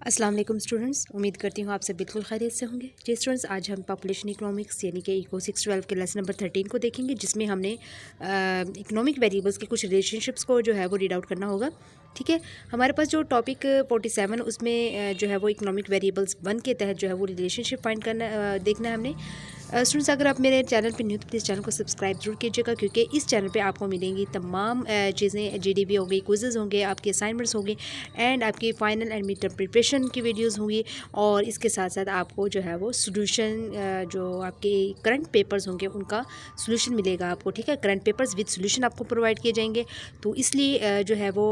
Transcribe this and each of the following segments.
अस्सलाम वालेकुम स्टूडेंट्स, उम्मीद करती हूँ आप सब बिल्कुल खैरियत से होंगे। जी स्टूडेंट्स, आज हम पॉपुलेशन इकोनॉमिक्स यानी कि इको 612 के लेसन नंबर 13 को देखेंगे, जिसमें हमने इकोनॉमिक वेरिएबल्स के कुछ रिलेशनशिप्स को जो है वो रीड आउट करना होगा। ठीक है, हमारे पास जो टॉपिक 47 उसमें जो है वो इकोनॉमिक वेरिएबल्स 1 के तहत जो है वो रिलेशनशिप फाइंड करना देखना है हमने। स्टूडेंट्स, अगर आप मेरे चैनल पर न्यू तो प्लीज़ चैनल को सब्सक्राइब जरूर कीजिएगा, क्योंकि इस चैनल पे आपको मिलेंगी तमाम चीज़ें। जीडीपी हो गई, क्विज़ेस होंगे, आपके असाइनमेंट्स होंगे एंड आपकी final and mid term preparation की वीडियोस होंगी। और इसके साथ साथ आपको जो है वो सोल्यूशन, जो आपके करंट पेपर्स होंगे उनका सोल्यूशन मिलेगा आपको। ठीक है, करंट पेपर्स विद सोल्यूशन आपको प्रोवाइड किए जाएंगे। तो इसलिए जो है वो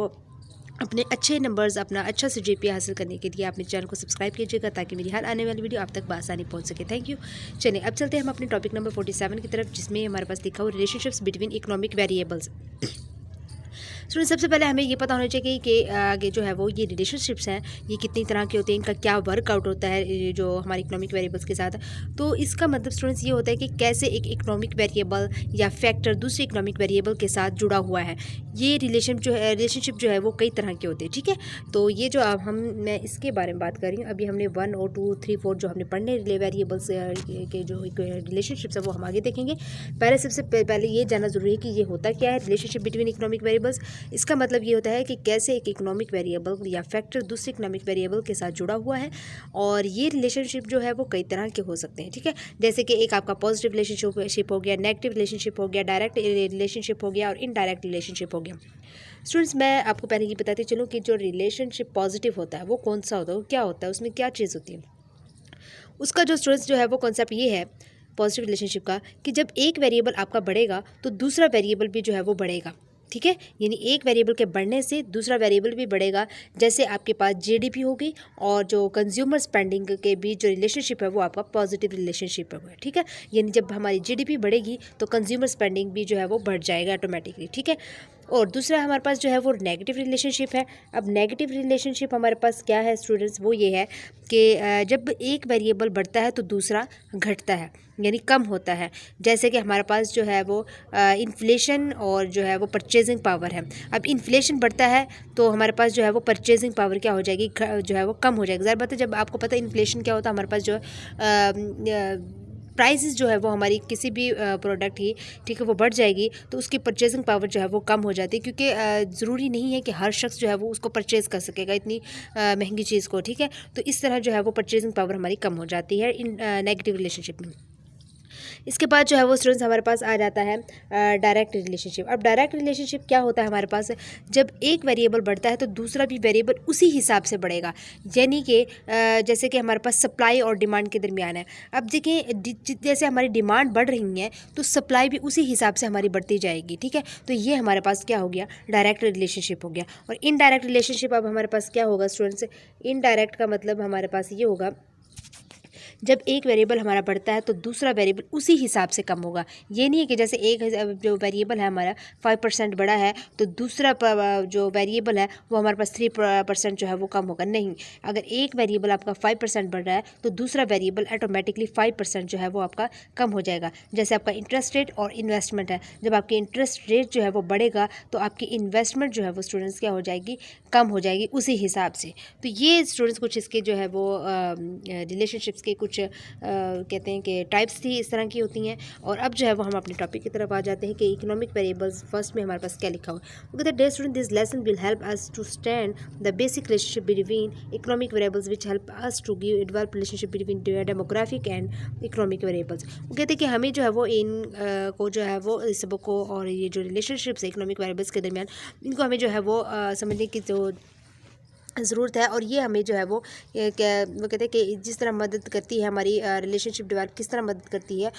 अपने अच्छे नंबर्स, अपना अच्छा से जीपीए हासिल करने के लिए आप मेरे चैनल को सब्सक्राइब कीजिएगा, ताकि मेरी हर आने वाली वीडियो आप तक बआसानी पहुंच सके। Thank you. चलिए अब चलते हैं हम अपने टॉपिक नंबर 47 की तरफ, जिसमें हमारे पास लिखा हुआ relationships between economic variables. Student, सबसे पहले हमें ये पता होना चाहिए कि आगे जो है वो ये रिलेशनशिप्स हैं, ये कितनी तरह के होते हैं, इनका क्या वर्कआउट होता है जो हमारे इकोनॉमिक वेरिएबल्स के साथ। तो इसका मतलब स्टूडेंट्स ये होता है कि कैसे एक इकोनॉमिक वेरिएबल या फैक्टर दूसरे इकोनॉमिक वेरिएबल के साथ जुड़ा हुआ है। ये रिलेशनशिप जो है वो कई तरह के होते हैं। ठीक है, तो ये जो अब मैं इसके बारे में बात कर रही हूँ। अभी हमने 1 और 2, 3, 4 जो हमने पढ़ने वेरिएबल्स के जो रिलेशनशिप्स है वो हम आगे देखेंगे। सबसे पहले ये जानना ज़रूरी है कि ये होता क्या है रिलेशनशिप बिटवीन इकोनॉमिक वेरिएबल्स। इसका मतलब ये होता है कि कैसे एक इकोनॉमिक वेरिएबल या फैक्टर दूसरे इकोनॉमिक वेरिएबल के साथ जुड़ा हुआ है। और ये रिलेशनशिप जो है वो कई तरह के हो सकते हैं। ठीक है, जैसे कि एक आपका पॉजिटिव रिलेशनशिप हो गया, नेगेटिव रिलेशनशिप हो गया, डायरेक्ट रिलेशनशिप हो गया और इनडायरेक्ट रिलेशनशिप हो गया। स्टूडेंट्स, मैं आपको पहले ये बताती चलूँ कि जो रिलेशनशिप पॉजिटिव होता है वो कौन सा होता है, वो क्या होता है, उसमें क्या चीज़ होती है। उसका जो स्टूडेंट्स जो है वो कॉन्सेप्ट ये है पॉजिटिव रिलेशनशिप का, कि जब एक वेरिएबल आपका बढ़ेगा तो दूसरा वेरिएबल भी जो है वो बढ़ेगा। ठीक है, यानी एक वेरिएबल के बढ़ने से दूसरा वेरिएबल भी बढ़ेगा। जैसे आपके पास जीडीपी होगी और जो कंज्यूमर स्पेंडिंग के बीच जो रिलेशनशिप है वो आपका पॉजिटिव रिलेशनशिप है। ठीक है, यानी जब हमारी जीडीपी बढ़ेगी तो कंज्यूमर स्पेंडिंग भी जो है वो बढ़ जाएगा ऑटोमेटिकली। ठीक है, और दूसरा हमारे पास जो है वो नेगेटिव रिलेशनशिप है। अब नेगेटिव रिलेशनशिप हमारे पास क्या है स्टूडेंट्स, वो ये है कि जब एक वेरिएबल बढ़ता है तो दूसरा घटता है, यानी कम होता है। जैसे कि हमारे पास जो है वो इन्फ्लेशन और जो है वो परचेजिंग पावर है। अब इन्फ्लेशन बढ़ता है तो हमारे पास जो है वो परचेजिंग पावर क्या हो जाएगी, जो है वो कम हो जाएगी। ज़ाहिर बात है, जब आपको पता है इन्फ्लेशन क्या होता है, हमारे पास जो प्राइसेस जो है वो हमारी किसी भी प्रोडक्ट की, ठीक है, वो बढ़ जाएगी तो उसकी परचेजिंग पावर जो है वो कम हो जाती है, क्योंकि ज़रूरी नहीं है कि हर शख्स जो है वो उसको परचेज़ कर सकेगा इतनी महंगी चीज़ को। ठीक है, तो इस तरह जो है वो परचेजिंग पावर हमारी कम हो जाती है इन नेगेटिव रिलेशनशिप में। इसके बाद जो है वो स्टूडेंट्स हमारे पास आ जाता है डायरेक्ट रिलेशनशिप। अब डायरेक्ट रिलेशनशिप क्या होता है हमारे पास, जब एक वेरिएबल बढ़ता है तो दूसरा भी वेरिएबल उसी हिसाब से बढ़ेगा। यानी कि जैसे कि हमारे पास सप्लाई और डिमांड के दरमियान है। अब देखें, जैसे हमारी डिमांड बढ़ रही है तो सप्लाई भी उसी हिसाब से हमारी बढ़ती जाएगी। ठीक है, तो ये हमारे पास क्या हो गया, डायरेक्ट रिलेशनशिप हो गया। और इनडायरेक्ट रिलेशनशिप अब हमारे पास क्या होगा स्टूडेंट्स, इनडायरेक्ट का मतलब हमारे पास ये होगा, जब एक वेरिएबल हमारा बढ़ता है तो दूसरा वेरिएबल उसी हिसाब से कम होगा। ये नहीं है कि जैसे एक जो वेरिएबल है हमारा 5% बढ़ा है तो दूसरा जो वेरिएबल है वो हमारे पास 3% जो है वो कम होगा। नहीं, अगर एक वेरिएबल आपका 5% बढ़ रहा है तो दूसरा वेरिएबल ऑटोमेटिकली 5% जो है वो आपका कम हो जाएगा। जैसे आपका इंटरेस्ट रेट और इन्वेस्टमेंट है, जब आपकी इंटरेस्ट रेट जो है वो बढ़ेगा तो आपकी इन्वेस्टमेंट जो है वो स्टूडेंट्स क्या हो जाएगी, कम हो जाएगी उसी हिसाब से। तो ये स्टूडेंट्स कुछ इसके जो है वो रिलेशनशिप्स के कुछ कहते हैं कि टाइप्स थी, इस तरह की होती हैं। और अब जो है वो हम अपने टॉपिक की तरफ आ जाते हैं कि इकोनॉमिक वेरिएबल्स फर्स्ट में हमारे पास क्या लिखा हुआ है। वो कहते हैं, dear student, this lesson will help us to stand the basic relationship between economic variables which help us to give develop relationship between demographic and economic variables. वो कहते हैं कि हमें जो है वो इन को जो है वो इस सबक को और ये जो रिलेशनशिप्स है इकोनॉमिक वेरिएबल्स के दरमियान, इनको हमें जो है वो समझने की जो ज़रूरत है। और ये हमें जो है वो वो कहते हैं कि जिस तरह मदद करती है हमारी रिलेशनशिप डेवलप, किस तरह मदद करती है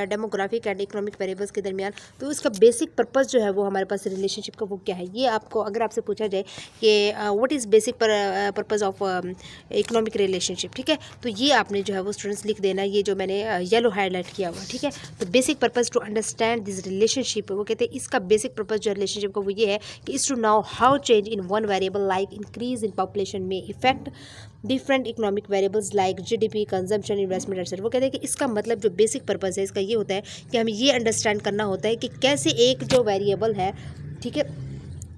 डेमोग्राफिक एंड इकोनॉमिक वेरिएबल्स के दरमियान। तो इसका बेसिक पर्पस जो है वो हमारे पास रिलेशनशिप का वो क्या है, ये आपको अगर आपसे पूछा जाए कि what is basic purpose of economic relationship, ठीक है, तो ये आपने जो है वो स्टूडेंट्स लिख देना, ये जो मैंने येलो हाईलाइट किया हुआ। ठीक है, तो basic purpose to understand this relationship, वो कहते हैं इसका बेसिक पर्पस जो रिलेशनशिप का वो ये है कि is to know how change in one variable like increase in population may affect different economic variables like GDP, consumption, investment etc. वो कहते हैं कि इसका मतलब जो बेसिक पर्पस है इसका ये होता है कि हमें ये अंडरस्टैंड करना होता है कि कैसे एक जो वेरिएबल है, ठीक है,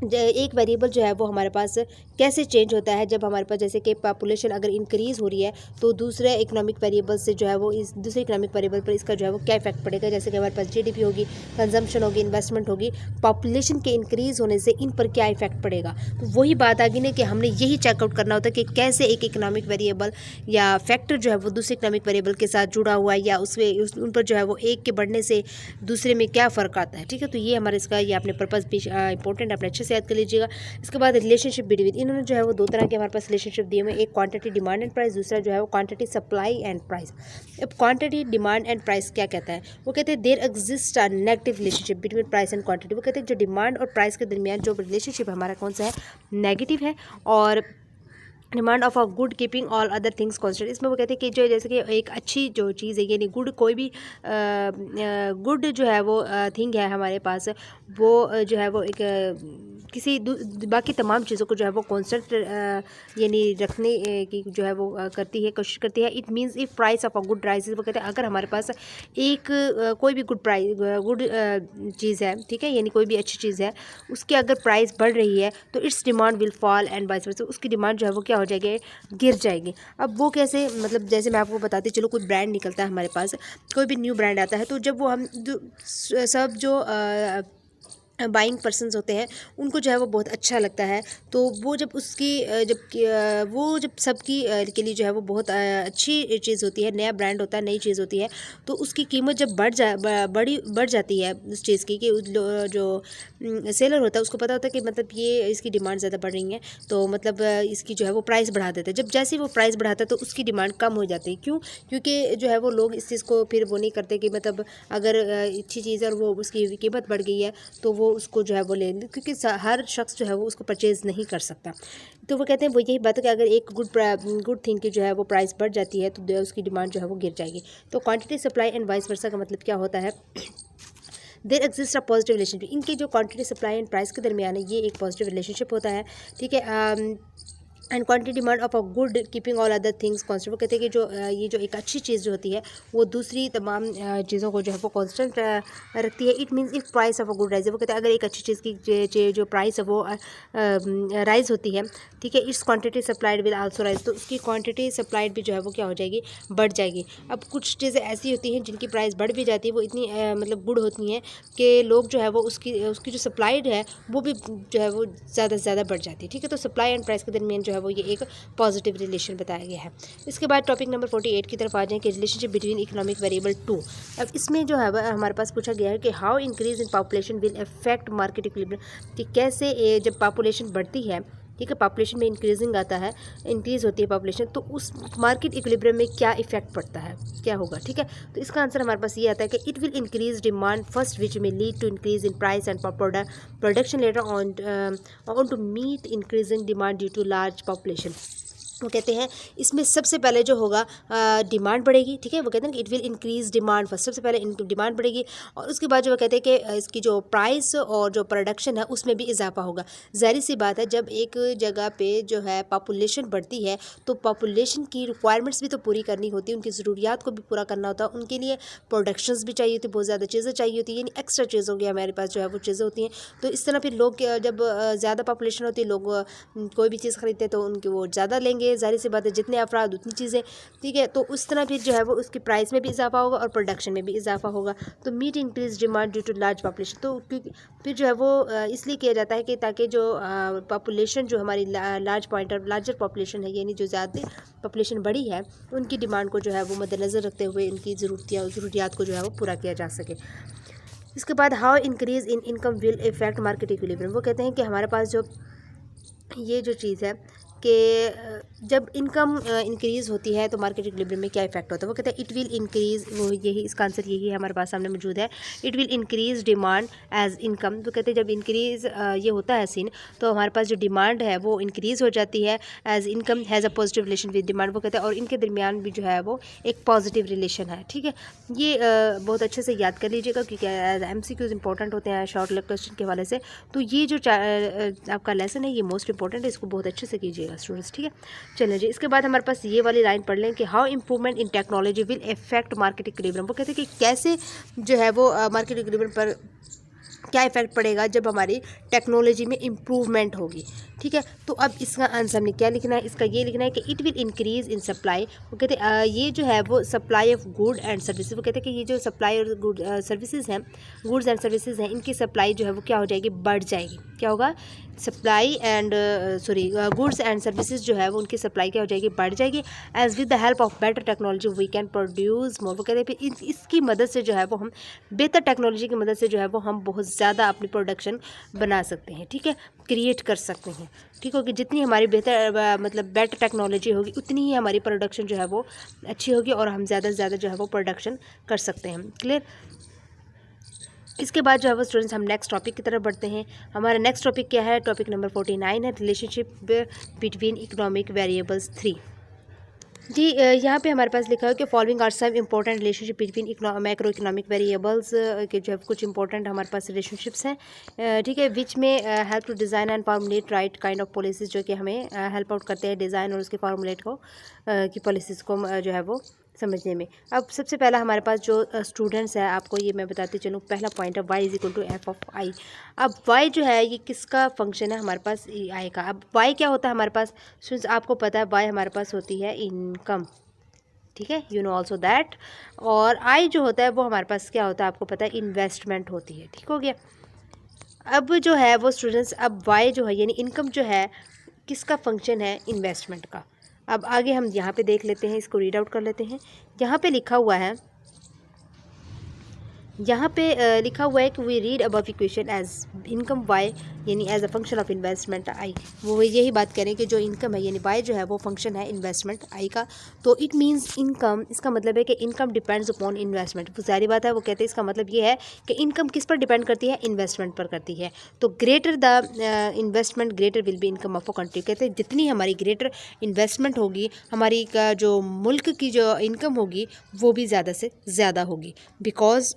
एक वेरिएबल जो है वो हमारे पास कैसे चेंज होता है जब हमारे पास जैसे कि पॉपुलेशन अगर इंक्रीज़ हो रही है तो दूसरे इकोनॉमिक वेरिएबल से जो है वो इस दूसरे इकोनॉमिक वेरिएबल पर इसका जो है वो क्या इफेक्ट पड़ेगा। जैसे कि हमारे पास जीडीपी होगी, कंजम्पशन होगी, इन्वेस्टमेंट होगी, पॉपुलेशन के इंक्रीज़ होने से इन पर क्या इफेक्ट पड़ेगा। तो वही बात आ गई ना कि हमने यही चेकआउट करना होता है कि कैसे एक इकोनॉमिक वेरिएबल या फैक्टर जो है वो दूसरे इकोनॉमिक वेरिएबल के साथ जुड़ा हुआ है या उन पर जो है वो एक के बढ़ने से दूसरे में क्या फ़र्क आता है। ठीक है, तो ये हमारे इसका ये अपने पर्पज़ भी इंपॉर्टेंट है, अपने अच्छे से याद कर लीजिएगा। इसके बाद रिलेशनशिप बिटवीन, इन्होंने जो है वो दो तरह के हमारे पास रिलेशनशिप दिए हुए, एक क्वांटिटी डिमांड एंड प्राइस, दूसरा जो है वो क्वांटिटी सप्लाई एंड प्राइस। अब क्वांटिटी डिमांड एंड प्राइस क्या कहता है, वो कहते हैं there exist a negative relationship between price and quantity. वो कहते हैं जो डिमांड और प्राइस के दरमियान जो रिलेशनशिप है हमारा कौन सा है, नेगेटिव है। और demand of a good keeping all other things constant, इसमें वो कहते हैं कि जो जैसे कि एक अच्छी जो चीज़ है यानी गुड कोई भी गुड जो है वो थिंग है हमारे पास, वो जो है वो एक किसी बाकी तमाम चीज़ों को जो है वो कांस्टेंट यानी रखने की जो है वो करती है, कोशिश करती है। It means if price of a good rises, वो कहते हैं अगर हमारे पास एक कोई भी गुड चीज़ है, ठीक है, यानी कोई भी अच्छी चीज़ है, उसकी अगर प्राइस बढ़ रही है तो it's demand will fall and vice वर्सा, उसकी डिमांड जो है वो क्या हो जाएगी, गिर जाएगी। अब वो कैसे, मतलब जैसे मैं आपको बताती चलो, कोई ब्रांड निकलता है हमारे पास, कोई भी न्यू ब्रांड आता है, तो जब वो हम सब जो बाइंग पर्सन्स होते हैं उनको जो है वो बहुत अच्छा लगता है, तो वो जब उसकी जब सबकी के लिए जो है वो बहुत अच्छी चीज़ होती है, नया ब्रांड होता है, नई चीज़ होती है, तो उसकी कीमत जब बढ़ जाती है उस चीज़ की, कि जो सेलर होता है उसको पता होता है कि मतलब ये इसकी डिमांड ज़्यादा बढ़ रही है, तो मतलब इसकी जो है वो प्राइस बढ़ा देते हैं। जब जैसे ही वो प्राइस बढ़ाता है तो उसकी डिमांड कम हो जाती है। क्यों? क्योंकि जो है वो लोग इस चीज़ को फिर वो नहीं करते कि मतलब अगर अच्छी चीज़ है और वो उसकी कीमत बढ़ गई है तो वो उसको जो है वो ले, क्योंकि हर शख्स जो है वो उसको परचेज़ नहीं कर सकता। तो वो कहते हैं वो यही बात है कि अगर एक गुड थिंग की जो है वो प्राइस बढ़ जाती है तो उसकी डिमांड जो है वो गिर जाएगी। तो quantity supply and vice versa का मतलब क्या होता है, there exist a positive relationship, इनकी जो क्वांटिटी सप्लाई एंड प्राइस के दरमियान है ये एक पॉजिटिव रिलेशनशिप होता है। ठीक है, and quantity demand of a good keeping all other things constant, वो कहते हैं कि जो ये जो एक अच्छी चीज़ जो होती है वो दूसरी तमाम चीज़ों को जो है वो कांस्टेंट रखती है। It means if price of a good rise, वो कहते हैं अगर एक अच्छी चीज़ की जो प्राइस है वो राइज होती है, ठीक है, it's quantity supplied will also rise, तो उसकी क्वांटिटी सप्लाइड भी जो है वो क्या हो जाएगी, बढ़ जाएगी। अब कुछ चीज़ें ऐसी होती हैं जिनकी प्राइस बढ़ भी जाती है, वो इतनी मतलब गुड होती हैं कि लोग जो है वो उसकी जो सप्लाइड है वो भी जो है वो ज़्यादा से ज़्यादा बढ़ जाती है। ठीक है, तो सप्लाई एंड प्राइस के दरमियान जो है वो ये एक पॉजिटिव रिलेशन बताया गया है। इसके बाद टॉपिक नंबर 48 की तरफ आ जाएं कि रिलेशनशिप बिटवीन इकोनॉमिक वेरिएबल 2। अब इसमें जो है हमारे पास पूछा गया है कि how increase in population will affect market equilibrium, कि कैसे जब पॉपुलेशन बढ़ती है, ठीक है, पॉपुलेशन में इंक्रीजिंग आता है, इंक्रीज़ होती है पॉपुलेशन, तो उस मार्केट इक्विलिब्रियम में क्या इफेक्ट पड़ता है, क्या होगा। ठीक है, तो इसका आंसर हमारे पास ये आता है कि it will increase demand first which में lead to increase in price and production later on to meet increasing demand due to large population. वो कहते हैं इसमें सबसे पहले जो होगा डिमांड बढ़ेगी। ठीक है, वो कहते हैं कि it will increase demand first, सबसे पहले इनकी डिमांड बढ़ेगी और उसके बाद जो वो कहते हैं कि इसकी जो प्राइस और जो प्रोडक्शन है उसमें भी इजाफा होगा। ज़ाहिर सी बात है, जब एक जगह पे जो है पॉपुलेशन बढ़ती है तो पॉपुलेशन की रिक्वायरमेंट्स भी तो पूरी करनी होती है, उनकी ज़रूरियात को भी पूरा करना होता है, उनके लिए प्रोडक्शंस भी चाहिए होती, बहुत ज़्यादा चीज़ें चाहिए होती है, यानी एक्स्ट्रा चीज़ों की हमारे पास जो है वो चीज़ें होती हैं। तो इस तरह फिर लोग जब ज़्यादा पॉपुलेशन होती है, लोग कोई भी चीज़ खरीदते हैं तो उनकी वो ज़्यादा लेंगे, जाहिर सी बात है, जितने अफराद उतनी चीज़ें। ठीक है, तो उस तरह फिर जो है वो उसकी प्राइस में भी इजाफा होगा और प्रोडक्शन में भी इजाफा होगा। तो meet increase demand due to large population, तो क्योंकि फिर जो है वो इसलिए किया जाता है कि ताकि जो पॉपुलेशन जो हमारी लार्जर पॉपुलेशन है, यानी जो ज़्यादा पॉपुलेशन बड़ी है, उनकी डिमांड को जो है वो मद्देनज़र रखते हुए इनकी ज़रूरियात को जो है वो पूरा किया जा सके। इसके बाद how increase in income will effect market equilibrium, वो कहते हैं कि हमारे पास जो ये जो चीज़ है कि जब इनकम इंक्रीज़ होती है तो मार्केट इक्विलिब्रियम में क्या इफेक्ट होता है। वो कहते हैं इट विल इंक्रीज़, वो यही इसका आंसर यही है हमारे पास सामने मौजूद है, it will increase demand as income. तो कहते हैं जब इंक्रीज़ ये होता है सीन, तो हमारे पास जो डिमांड है वो इंक्रीज़ हो जाती है, as income has a positive relation with demand. वो कहते हैं और इनके दरमियान भी जो है वो एक पॉजिटिव रिलेशन है। ठीक है, ये बहुत अच्छे से याद कर लीजिएगा क्योंकि MCQs इंपॉर्टेंट होते हैं शॉर्ट क्वेश्चन के हवाले से। तो ये जो आपका लेसन है ये मोस्ट इंपॉर्टेंट है, इसको बहुत अच्छे से कीजिएगा स्टूडेंट्स। ठीक है, चलिए जी, इसके बाद हमारे पास ये वाली लाइन पढ़ लें कि how improvement in technology will affect market equilibrium. वो कहते हैं कि कैसे जो है वो मार्केट इक्विलिब्रियम पर क्या इफ़ेक्ट पड़ेगा जब हमारी टेक्नोलॉजी में इम्प्रूवमेंट होगी। ठीक है, तो अब इसका आंसर हमने क्या लिखना है, इसका ये लिखना है कि it will increase in supply. वो कहते हैं ये जो है वो supply of good and services, वो कहते हैं कि ये जो सप्लाई और गुड सर्विसेज हैं, गुड्स एंड सर्विसेज हैं, इनकी सप्लाई जो है वो क्या हो जाएगी, बढ़ जाएगी। क्या होगा, supply and goods and services जो है वो उनकी सप्लाई क्या हो जाएगी, बढ़ जाएगी। As with the help of better technology we can produce more. वो कहते हैं इसकी मदद से जो है वो हम बेहतर टेक्नोलॉजी की मदद से जो है वो हम बहुत ज़्यादा अपनी प्रोडक्शन बना सकते हैं। ठीक है, क्रिएट कर सकते हैं। ठीक होगी, जितनी हमारी बेहतर मतलब बेटर टेक्नोलॉजी होगी उतनी ही हमारी प्रोडक्शन जो है वो अच्छी होगी और हम ज़्यादा से ज़्यादा जो है वो प्रोडक्शन कर सकते हैं। क्लियर। इसके बाद जो है वो स्टूडेंट्स हम नेक्स्ट टॉपिक की तरफ बढ़ते हैं। हमारा नेक्स्ट टॉपिक क्या है, टॉपिक नंबर 49 है, रिलेशनशिप बिटवीन इकोनॉमिक वेरिएबल्स 3। जी यहाँ पे हमारे पास लिखा है कि following are some important relationship between macro economic variables के जो है कुछ इंपॉर्टेंट हमारे पास रिलेशनशिप्स हैं। ठीक है, विच में help to design and formulate right kind of policies, जो कि हमें हेल्प आउट करते हैं डिज़ाइन और उसके फार्मूलेट को की पॉलिसीज़ को जो है वो समझने में। अब सबसे पहला हमारे पास जो स्टूडेंट्स है, आपको ये मैं बताती चलूँ, पहला पॉइंट है y is equal to F of I. अब y जो है ये किसका फंक्शन है हमारे पास, आई का। अब y क्या होता है हमारे पास, स्टूडेंट्स आपको पता है y हमारे पास होती है इनकम। ठीक है, यू नो ऑल्सो दैट। और आई जो होता है वो हमारे पास क्या होता है, आपको पता है इन्वेस्टमेंट होती है। ठीक हो गया। अब जो है वो स्टूडेंट्स, अब y जो है यानी इनकम जो है किसका फंक्शन है, इन्वेस्टमेंट का। अब आगे हम यहाँ पे देख लेते हैं, इसको रीड आउट कर लेते हैं। यहाँ पे लिखा हुआ है, यहाँ पे लिखा हुआ है कि we read above equation as income y यानी as a function of investment I. वो यही बात करें कि जो इनकम है यानी y जो है वो फंक्शन है इन्वेस्टमेंट आई का। तो इट मींस इनकम, इसका मतलब है कि इनकम डिपेंड्स अपॉन इन्वेस्टमेंट। वो सारी बात है, वो कहते हैं इसका मतलब ये है कि इनकम किस पर डिपेंड करती है, इन्वेस्टमेंट पर करती है। तो greater the investment greater will be income of a country. कहते हैं जितनी हमारी ग्रेटर इन्वेस्टमेंट होगी, हमारी का जो मुल्क की जो इनकम होगी वो भी ज़्यादा से ज़्यादा होगी, बिकॉज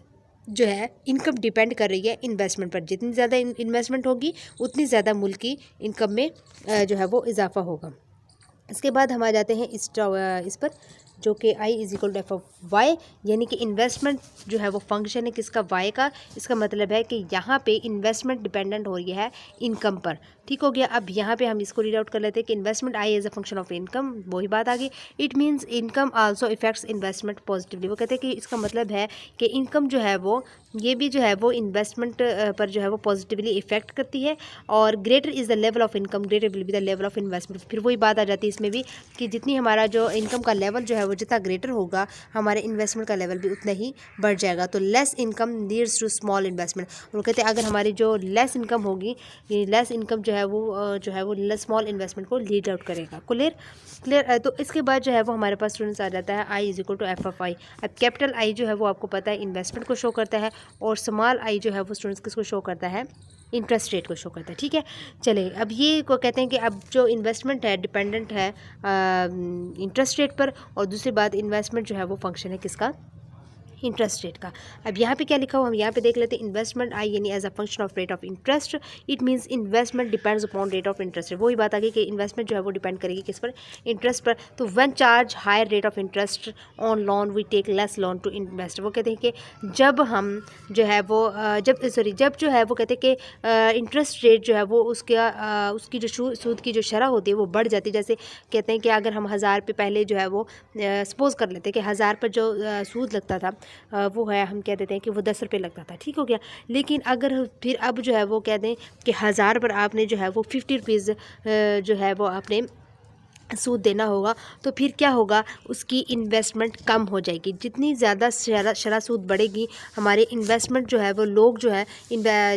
जो है इनकम डिपेंड कर रही है इन्वेस्टमेंट पर। जितनी ज़्यादा इन्वेस्टमेंट होगी उतनी ज़्यादा मुल्क की इनकम में जो है वो इजाफा होगा। इसके बाद हम आ जाते हैं इस पर, जो कि I is equal to F of Y, यानी कि इन्वेस्टमेंट जो है वो फंक्शन है किसका, वाई का। इसका मतलब है कि यहाँ पे इन्वेस्टमेंट डिपेंडेंट हो रही है इनकम पर। ठीक हो गया। अब यहाँ पे हम इसको रीड आउट कर लेते हैं कि investment I as a function of income, वही बात आ गई। It means income also affects investment positively. वो कहते हैं कि इसका मतलब है कि इनकम जो है वो ये भी जो है वो इन्वेस्टमेंट पर जो है वो पॉजिटिवली इफेक्ट करती है। और greater is the level of income greater will be the level of investment. फिर वही बात आ जाती है इसमें भी कि जितनी हमारा जो इनकम का लेवल जो है वो जितना ग्रेटर होगा, हमारे इन्वेस्टमेंट का लेवल भी उतना ही बढ़ जाएगा। तो less income needs to small investment. वो कहते हैं अगर हमारी जो लेस इनकम होगी, ये लेस इनकम जो है वो स्मॉल इन्वेस्टमेंट को लीड आउट करेगा। क्लियर। तो इसके बाद जो है वो हमारे पास स्टूडेंट्स आ जाता है I is equal to F of I. अब कैपिटल आई जो है वो आपको पता है इन्वेस्टमेंट को शो करता है, और स्मॉल आई जो है वो स्टूडेंट्स किसको शो करता है, इंटरेस्ट रेट को शो करता है। ठीक है, चले अब ये को कहते हैं कि अब जो इन्वेस्टमेंट है डिपेंडेंट है इंटरेस्ट रेट पर, और दूसरी बात इन्वेस्टमेंट जो है वो फंक्शन है किसका, इंटरेस्ट रेट का। अब यहाँ पे क्या लिखा हुआ हम यहाँ पे देख लेते हैं, इन्वेस्टमेंट आई यानी as a function of rate of interest. It means investment depends upon rate of interest. वही बात आ गई कि इन्वेस्टमेंट जो है वो डिपेंड करेगी किस पर, इंटरेस्ट पर। तो when charge higher rate of interest on loan we take less loan to invest. वो कहते हैं कि जब हम जो है वो जब जो है वो कहते हैं कि इंटरेस्ट रेट जो है वो उसकी जो सूद की जो शरह होती है वो बढ़ जाती है। जैसे कहते हैं कि अगर हम 1000 पे पहले जो है वो सपोज कर लेते हैं कि 1000 पर जो सूद लगता था वो है, हम कह देते हैं कि वो 10 रुपये लगता था। ठीक हो गया। लेकिन अगर फिर अब जो है वो कह दें कि 1000 पर आपने जो है वो 50 रुपीज़ जो है वो आपने सूद देना होगा, तो फिर क्या होगा, उसकी इन्वेस्टमेंट कम हो जाएगी। जितनी ज़्यादा शरह सूद बढ़ेगी, हमारे इन्वेस्टमेंट जो है वो लोग जो है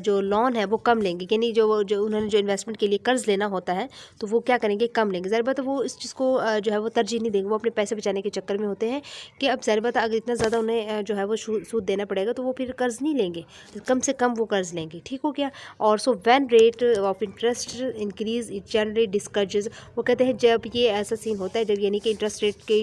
जो लोन है वो कम लेंगे, यानी जो उन्होंने जो इन्वेस्टमेंट के लिए कर्ज़ लेना होता है तो वो क्या करेंगे, कम लेंगे। ज़ाहिर बात है वो इस चीज़ को जो है वो तरजीह नहीं देंगे, वो अपने पैसे बचाने के चक्कर में होते हैं कि अब ज़ाहिर बात है अगर इतना ज़्यादा उन्हें जो है वो सूद देना पड़ेगा तो वो फिर कर्ज़ नहीं लेंगे, कम से कम वो कर्ज़ लेंगे। ठीक हो गया। और so when rate of interest increase it generally discourages. वो कहते हैं जब ये ऐसा सीन होता है जब यानी कि इंटरेस्ट रेट की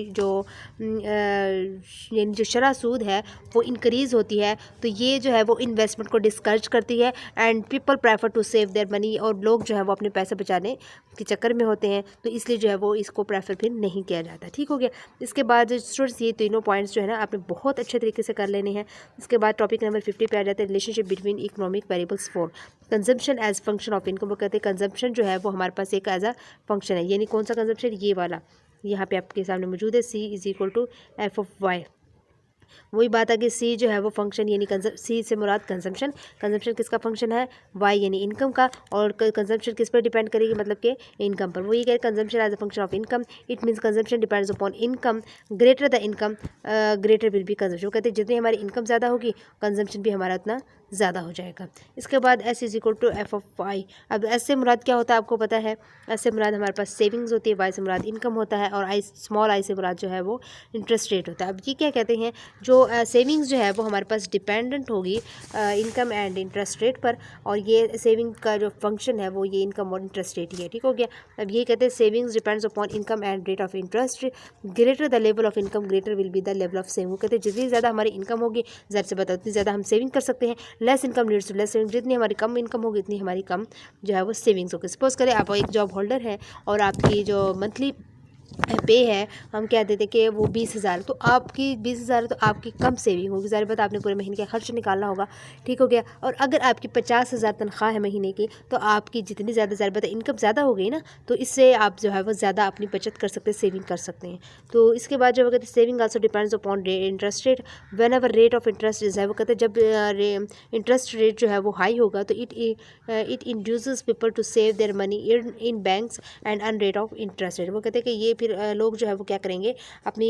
यानी जो शरह सूद है वो इंक्रीज़ होती है, तो ये जो है वो इन्वेस्टमेंट को डिस्करेज करती है। And people prefer to save their money. और लोग जो है वो अपने पैसे बचाने के चक्कर में होते हैं, तो इसलिए जो है वो इसको प्रेफर फिर नहीं किया जाता। ठीक हो गया। इसके बाद स्टूडेंट्स ये तीनों पॉइंट्स जो है ना आपने बहुत अच्छे तरीके से कर लेने हैं। इसके बाद टॉपिक नंबर 50 पे आ जाता है relationship between economic variables for consumption as function of income. वो कहते हैं कंजम्पशन जो है वो हमारे पास एक एज अ फंक्शन है, यानी कौन सा कंजम्पशन, ये वाला यहाँ पे आपके सामने मौजूद है, C is equal to F of Y. वही बात है कि सी जो है वो फंक्शन यानी सी से मुराद कंजम्पशन, कंजम्पशन किसका फंक्शन है, वाई यानी इनकम का, और कंजम्पशन किस पर डिपेंड करेगी, मतलब कि इनकम पर। वो ये कह रहे consumption as a function of income, it means consumption depends upon income, greater the income greater will be consumption. कहते हैं जितनी हमारी इनकम ज़्यादा होगी कंजम्पशन भी हमारा उतना ज़्यादा हो जाएगा। इसके बाद S is equal to F of Y. अब एस से मुराद क्या होता है आपको पता है, एस से मुराद हमारे पास सेविंग्स होती है, वाई से मुराद इनकम होता है, और आई स्मॉल आई से मुराद जो है वो इंटरेस्ट रेट होता है। अब ये क्या कहते हैं, जो सेविंग्स जो है वो हमारे पास डिपेंडेंट होगी इनकम एंड इंटरेस्ट रेट पर, और ये सेविंग का जो फंक्शन है वो ये इनकम और इंटरेस्ट रेट ही है। ठीक हो गया। अब ये कहते हैं savings depends upon income and rate of interest, greater the level of income greater will be the level of saving. वो कहते हैं जितनी ज़्यादा हमारी इनकम होगी, ज़्यादा से बताओ उतनी ज़्यादा हम सेविंग कर सकते हैं, less income leads to less saving, जितनी हमारी कम इनकम होगी इतनी हमारी कम जो है वो सेविंग्स होगी। सपोज करें आप एक जॉब होल्डर है और आपकी जो मंथली पे है, हम कह देते कि वो 20,000, तो आपकी 20,000 तो आपकी कम सेविंग होगी, ज़ाहिर बात आपने पूरे महीने का खर्च निकालना होगा। ठीक हो गया। और अगर आपकी 50,000 तनख्वाह है महीने की, तो आपकी जितनी ज़्यादा ज़ाहिर बात इनकम ज़्यादा हो गई ना, तो इससे आप जो है वो ज़्यादा अपनी बचत कर सकते हैं, सेविंग कर सकते हैं। तो इसके बाद जो वो कहते हैं saving also depends upon interest rate, when ever rate of interest is है, वो कहते हैं जब इंटरेस्ट रेट जो है वो हाई होगा तो it induces people to save their money in banks and on rate of interest rate. वो कहते हैं कि ये फिर लोग जो है वो क्या करेंगे, अपनी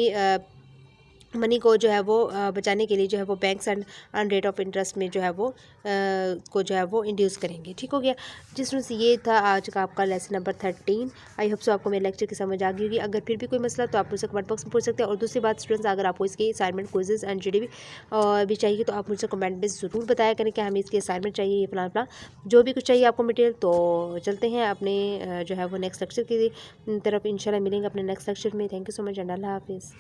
मनी को जो है वो बचाने के लिए जो है वो banks and on rate of interest में जो है वो को जो है वो इंड्यूस करेंगे। ठीक हो गया। जिस तरह से ये था आज का आपका lesson number 13। I hope so आपको मेरे लेक्चर की समझ आ गई होगी। अगर फिर भी कोई मसला तो आप मुझसे कमेंट बॉक्स में पूछ सकते हैं। और दूसरी बात स्टूडेंट्स, अगर आपको इसके असाइनमेंट क्विजेज एंड जीडीवी भी चाहिए तो आप मुझसे कमेंट में ज़रूर बताया करें कि हमें इसकी असाइनमेंट चाहिए, ये फलाना फलाना जो भी कुछ चाहिए आपको मटेरियल। तो चलते हैं अपने जो है वो नेक्स्ट लेक्चर की तरफ इंशाल्लाह मिलेंगे अपने नेक्स्ट लेक्चर में। Thank you so much and अल्लाह हाफिज़।